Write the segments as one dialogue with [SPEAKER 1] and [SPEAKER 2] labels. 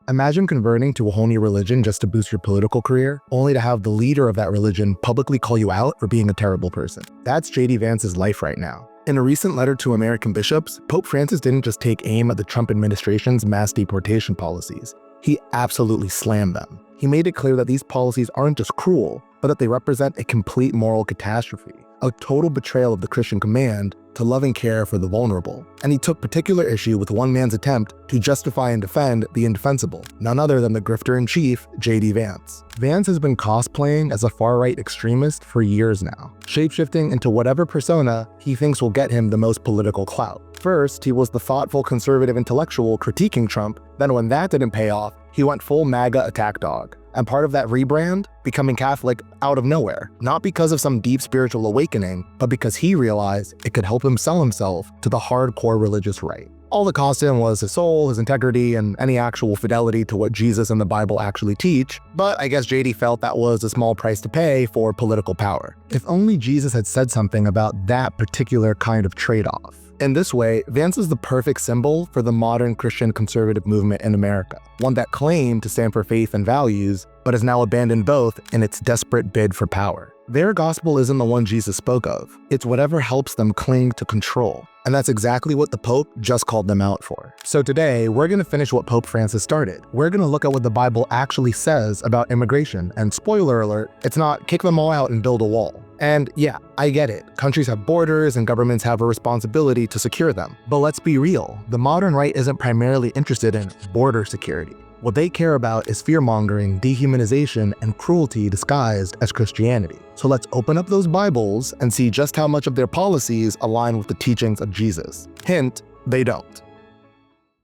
[SPEAKER 1] Imagine converting to a whole new religion just to boost your political career, only to have the leader of that religion publicly call you out for being a terrible person. That's J.D. Vance's life right now. In a recent letter to American bishops, Pope Francis didn't just take aim at the Trump administration's mass deportation policies. He absolutely slammed them. He made it clear that these policies aren't just cruel, but that they represent a complete moral catastrophe, a total betrayal of the Christian command to love and care for the vulnerable. And he took particular issue with one man's attempt to justify and defend the indefensible, none other than the grifter-in-chief, J.D. Vance. Vance has been cosplaying as a far-right extremist for years now, shapeshifting into whatever persona he thinks will get him the most political clout. First, he was the thoughtful conservative intellectual critiquing Trump, then when that didn't pay off, he went full MAGA attack dog. And part of that rebrand, becoming Catholic out of nowhere, not because of some deep spiritual awakening, but because he realized it could help him sell himself to the hardcore religious right. All that cost him was his soul, his integrity, and any actual fidelity to what Jesus and the Bible actually teach, but I guess JD felt that was a small price to pay for political power. If only Jesus had said something about that particular kind of trade-off. In this way, Vance is the perfect symbol for the modern Christian conservative movement in America, one that claimed to stand for faith and values, but has now abandoned both in its desperate bid for power. Their gospel isn't the one Jesus spoke of. It's whatever helps them cling to control. And that's exactly what the Pope just called them out for. So today, we're going to finish what Pope Francis started. We're going to look at what the Bible actually says about immigration. And spoiler alert, it's not kick them all out and build a wall. And yeah, I get it. Countries have borders and governments have a responsibility to secure them. But let's be real, the modern right isn't primarily interested in border security. What they care about is fear-mongering, dehumanization, and cruelty disguised as Christianity. So let's open up those Bibles and see just how much of their policies align with the teachings of Jesus. Hint, they don't.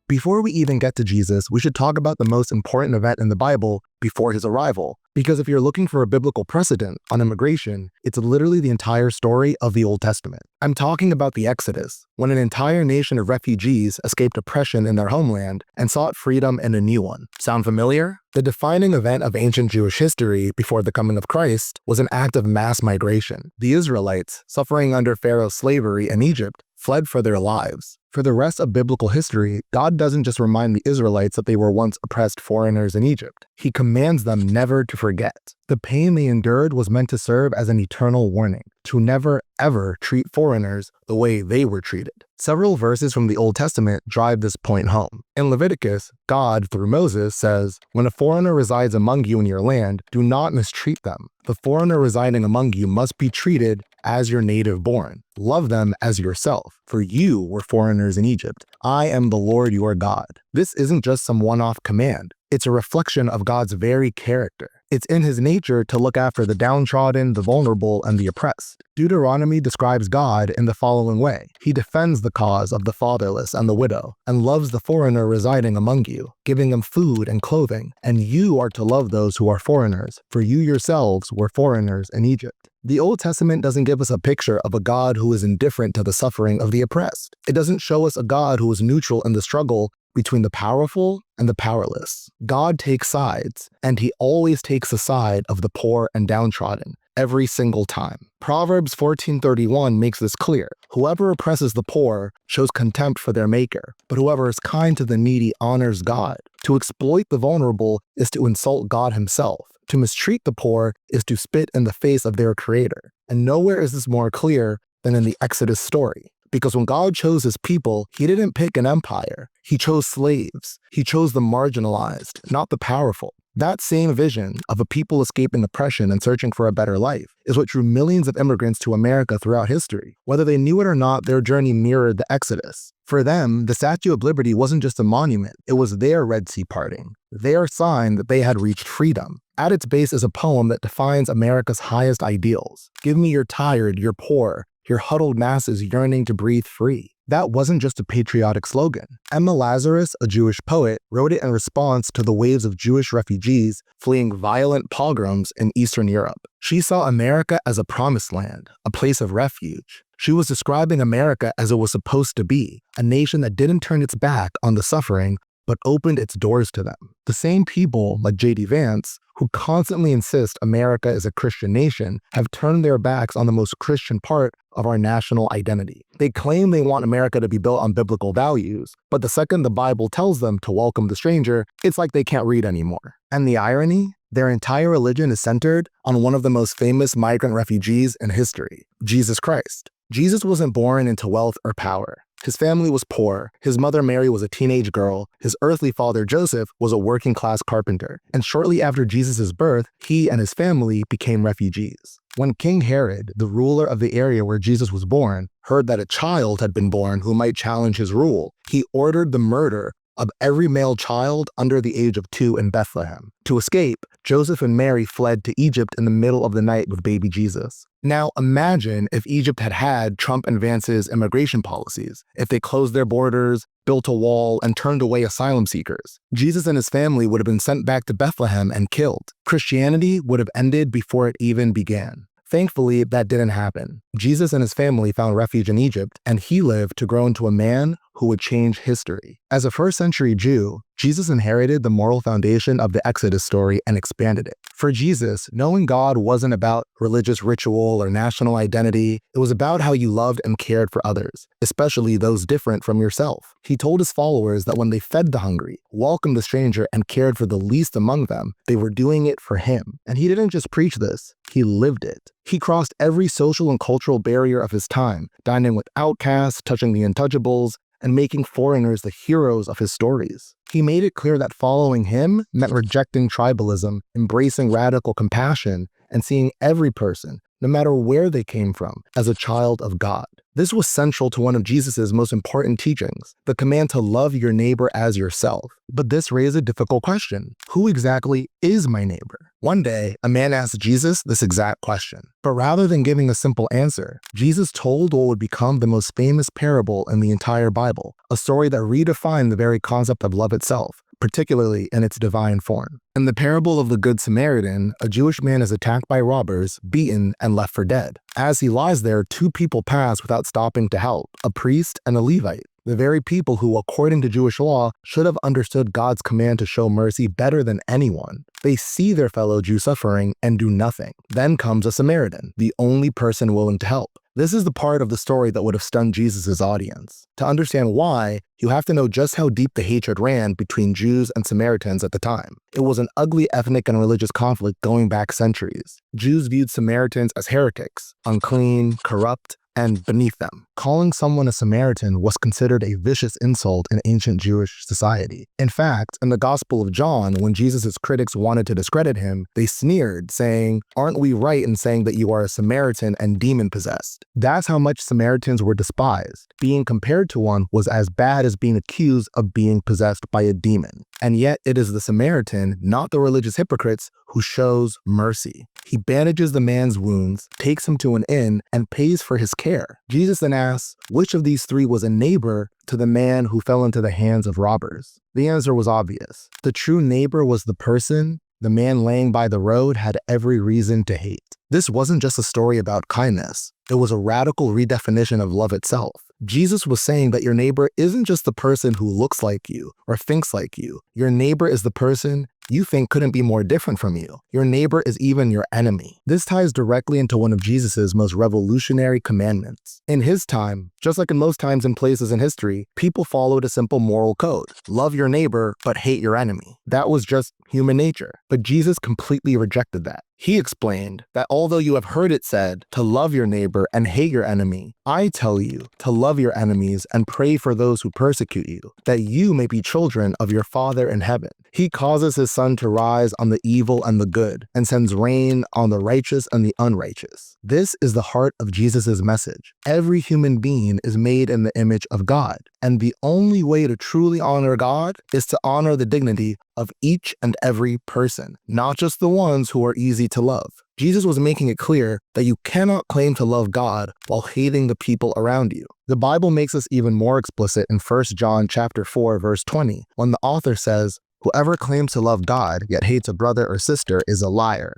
[SPEAKER 1] Before we even get to Jesus, we should talk about the most important event in the Bible before his arrival. Because if you're looking for a biblical precedent on immigration, it's literally the entire story of the Old Testament. I'm talking about the Exodus, when an entire nation of refugees escaped oppression in their homeland and sought freedom in a new one. Sound familiar? The defining event of ancient Jewish history before the coming of Christ was an act of mass migration. The Israelites, suffering under Pharaoh's slavery in Egypt, fled for their lives. For the rest of biblical history, God doesn't just remind the Israelites that they were once oppressed foreigners in Egypt. He commands them never to forget. The pain they endured was meant to serve as an eternal warning, to never ever treat foreigners the way they were treated. Several verses from the Old Testament drive this point home. In Leviticus, God, through Moses, says, "When a foreigner resides among you in your land, do not mistreat them. The foreigner residing among you must be treated as your native born. Love them as yourself, for you were foreigners in Egypt. I am the Lord your God." This isn't just some one-off command. It's a reflection of God's very character. It's in his nature to look after the downtrodden, the vulnerable, and the oppressed. Deuteronomy describes God in the following way. He defends the cause of the fatherless and the widow, and loves the foreigner residing among you, giving them food and clothing. And you are to love those who are foreigners, for you yourselves were foreigners in Egypt. The Old Testament doesn't give us a picture of a God who is indifferent to the suffering of the oppressed. It doesn't show us a God who is neutral in the struggle between the powerful and the powerless. God takes sides, and he always takes the side of the poor and downtrodden, every single time. Proverbs 14:31 makes this clear. Whoever oppresses the poor shows contempt for their maker, but whoever is kind to the needy honors God. To exploit the vulnerable is to insult God himself. To mistreat the poor is to spit in the face of their creator. And nowhere is this more clear than in the Exodus story. Because when God chose his people, he didn't pick an empire. He chose slaves. He chose the marginalized, not the powerful. That same vision of a people escaping oppression and searching for a better life is what drew millions of immigrants to America throughout history. Whether they knew it or not, their journey mirrored the Exodus. For them, the Statue of Liberty wasn't just a monument. It was their Red Sea parting, their sign that they had reached freedom. At its base is a poem that defines America's highest ideals. Give me your tired, your poor, your huddled masses yearning to breathe free. That wasn't just a patriotic slogan. Emma Lazarus, a Jewish poet, wrote it in response to the waves of Jewish refugees fleeing violent pogroms in Eastern Europe. She saw America as a promised land, a place of refuge. She was describing America as it was supposed to be, a nation that didn't turn its back on the suffering, but opened its doors to them. The same people, like J.D. Vance, who constantly insist America is a Christian nation, have turned their backs on the most Christian part of our national identity. They claim they want America to be built on biblical values, but the second the Bible tells them to welcome the stranger, it's like they can't read anymore. And the irony? Their entire religion is centered on one of the most famous migrant refugees in history, Jesus Christ. Jesus wasn't born into wealth or power. His family was poor, his mother Mary was a teenage girl, his earthly father Joseph was a working-class carpenter, and shortly after Jesus' birth, he and his family became refugees. When King Herod, the ruler of the area where Jesus was born, heard that a child had been born who might challenge his rule, he ordered the murder of every male child under the age of 2 in Bethlehem. To escape, Joseph and Mary fled to Egypt in the middle of the night with baby Jesus. Now imagine if Egypt had had Trump and Vance's immigration policies, if they closed their borders, built a wall, and turned away asylum seekers. Jesus and his family would have been sent back to Bethlehem and killed. Christianity would have ended before it even began. Thankfully, that didn't happen. Jesus and his family found refuge in Egypt, and he lived to grow into a man who would change history. As a first-century Jew, Jesus inherited the moral foundation of the Exodus story and expanded it. For Jesus, knowing God wasn't about religious ritual or national identity. It was about how you loved and cared for others, especially those different from yourself. He told his followers that when they fed the hungry, welcomed the stranger, and cared for the least among them, they were doing it for him. And he didn't just preach this, he lived it. He crossed every social and cultural barrier of his time, dining with outcasts, touching the untouchables, and making foreigners the heroes of his stories. He made it clear that following him meant rejecting tribalism, embracing radical compassion, and seeing every person, no matter where they came from, as a child of God. This was central to one of Jesus' most important teachings, the command to love your neighbor as yourself. But this raised a difficult question. Who exactly is my neighbor? One day, a man asked Jesus this exact question. But rather than giving a simple answer, Jesus told what would become the most famous parable in the entire Bible, a story that redefined the very concept of love itself, particularly in its divine form. In the parable of the Good Samaritan, a Jewish man is attacked by robbers, beaten, and left for dead. As he lies there, two people pass without stopping to help, a priest and a Levite. The very people who, according to Jewish law, should have understood God's command to show mercy better than anyone. They see their fellow Jew suffering and do nothing. Then comes a Samaritan, the only person willing to help. This is the part of the story that would have stunned Jesus' audience. To understand why, you have to know just how deep the hatred ran between Jews and Samaritans at the time. It was an ugly ethnic and religious conflict going back centuries. Jews viewed Samaritans as heretics, unclean, corrupt, and beneath them. Calling someone a Samaritan was considered a vicious insult in ancient Jewish society. In fact, in the Gospel of John, when Jesus' critics wanted to discredit him, they sneered, saying, "Aren't we right in saying that you are a Samaritan and demon-possessed?" That's how much Samaritans were despised. Being compared to one was as bad as being accused of being possessed by a demon. And yet it is the Samaritan, not the religious hypocrites, who shows mercy. He bandages the man's wounds, takes him to an inn, and pays for his care. Jesus then asks, which of these three was a neighbor to the man who fell into the hands of robbers? The answer was obvious. The true neighbor was the person the man laying by the road had every reason to hate. This wasn't just a story about kindness. It was a radical redefinition of love itself. Jesus was saying that your neighbor isn't just the person who looks like you or thinks like you. Your neighbor is the person you think couldn't be more different from you. Your neighbor is even your enemy. This ties directly into one of Jesus' most revolutionary commandments. In his time, just like in most times and places in history, people followed a simple moral code. Love your neighbor, but hate your enemy. That was just human nature. But Jesus completely rejected that. He explained that although you have heard it said to love your neighbor and hate your enemy, I tell you to love your enemies and pray for those who persecute you, that you may be children of your Father in heaven. He causes his sun to rise on the evil and the good, and sends rain on the righteous and the unrighteous. This is the heart of Jesus' message. Every human being is made in the image of God, and the only way to truly honor God is to honor the dignity of each and every person, not just the ones who are easy to love. Jesus was making it clear that you cannot claim to love God while hating the people around you. The Bible makes this even more explicit in 1 John chapter 4, verse 20, when the author says, "Whoever claims to love God yet hates a brother or sister is a liar.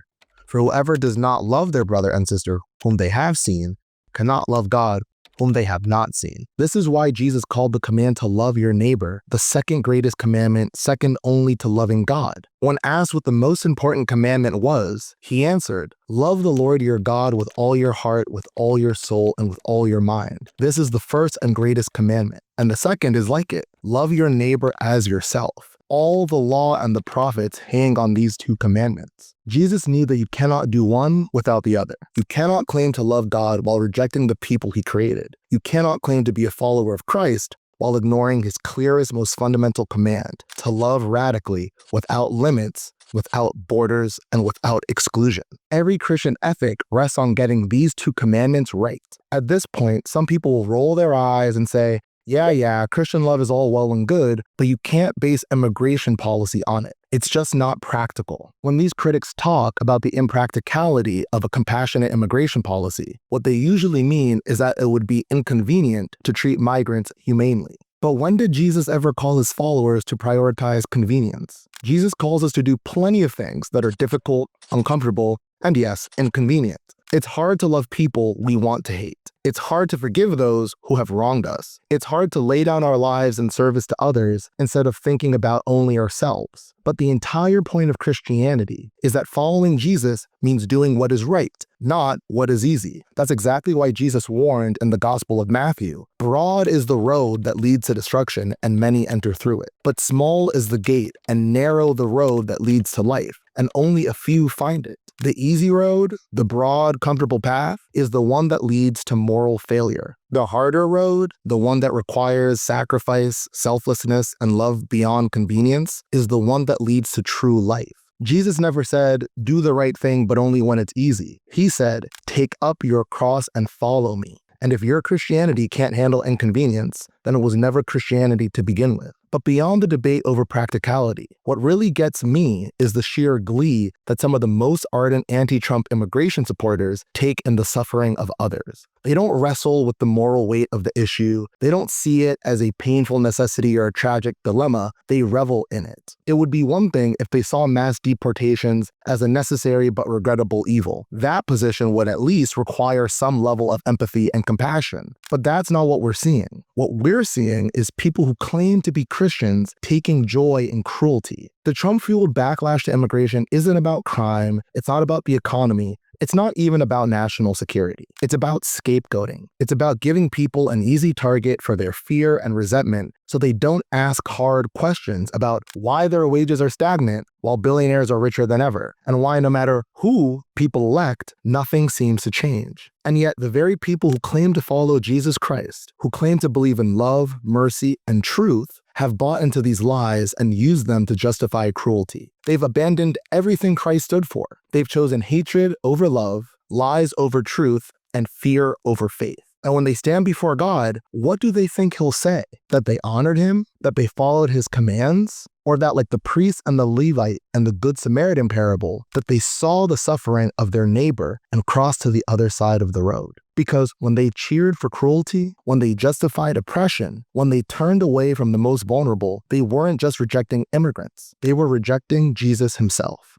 [SPEAKER 1] For whoever does not love their brother and sister whom they have seen cannot love God whom they have not seen. This is why Jesus called the command to love your neighbor the second greatest commandment, second only to loving God. When asked what the most important commandment was, he answered, "Love the Lord your God with all your heart, with all your soul, and with all your mind. This is the first and greatest commandment. And the second is like it. Love your neighbor as yourself." All the law and the prophets hang on these two commandments. Jesus knew that you cannot do one without the other. You cannot claim to love God while rejecting the people he created. You cannot claim to be a follower of Christ while ignoring his clearest, most fundamental command, to love radically, without limits, without borders, and without exclusion. Every Christian ethic rests on getting these two commandments right. At this point, some people will roll their eyes and say, yeah, Christian love is all well and good, but you can't base immigration policy on it. It's just not practical. When these critics talk about the impracticality of a compassionate immigration policy, what they usually mean is that it would be inconvenient to treat migrants humanely. But when did Jesus ever call his followers to prioritize convenience? Jesus calls us to do plenty of things that are difficult, uncomfortable, and yes, inconvenient. It's hard to love people we want to hate. It's hard to forgive those who have wronged us. It's hard to lay down our lives in service to others instead of thinking about only ourselves. But the entire point of Christianity is that following Jesus means doing what is right, not what is easy. That's exactly why Jesus warned in the Gospel of Matthew, "Broad is the road that leads to destruction, and many enter through it. But small is the gate, and narrow the road that leads to life, and only a few find it." The easy road, the broad, comfortable path, is the one that leads to moral failure. The harder road, the one that requires sacrifice, selflessness, and love beyond convenience, is the one that leads to true life. Jesus never said, "Do the right thing, but only when it's easy." He said, "Take up your cross and follow me." And if your Christianity can't handle inconvenience, then it was never Christianity to begin with. But beyond the debate over practicality, what really gets me is the sheer glee that some of the most ardent anti-Trump immigration supporters take in the suffering of others. They don't wrestle with the moral weight of the issue. They don't see it as a painful necessity or a tragic dilemma. They revel in it. It would be one thing if they saw mass deportations as a necessary but regrettable evil. That position would at least require some level of empathy and compassion. But that's not what we're seeing. What we're seeing is people who claim to be Christians taking joy in cruelty. The Trump-fueled backlash to immigration isn't about crime. It's not about the economy. It's not even about national security. It's about scapegoating. It's about giving people an easy target for their fear and resentment so they don't ask hard questions about why their wages are stagnant while billionaires are richer than ever, and why no matter who people elect, nothing seems to change. And yet, the very people who claim to follow Jesus Christ, who claim to believe in love, mercy, and truth, have bought into these lies and used them to justify cruelty. They've abandoned everything Christ stood for. They've chosen hatred over love, lies over truth, and fear over faith. And when they stand before God, what do they think he'll say? That they honored him? That they followed his commands? Or that, like the priest and the Levite and the Good Samaritan parable, that they saw the suffering of their neighbor and crossed to the other side of the road? Because when they cheered for cruelty, when they justified oppression, when they turned away from the most vulnerable, they weren't just rejecting immigrants. They were rejecting Jesus himself.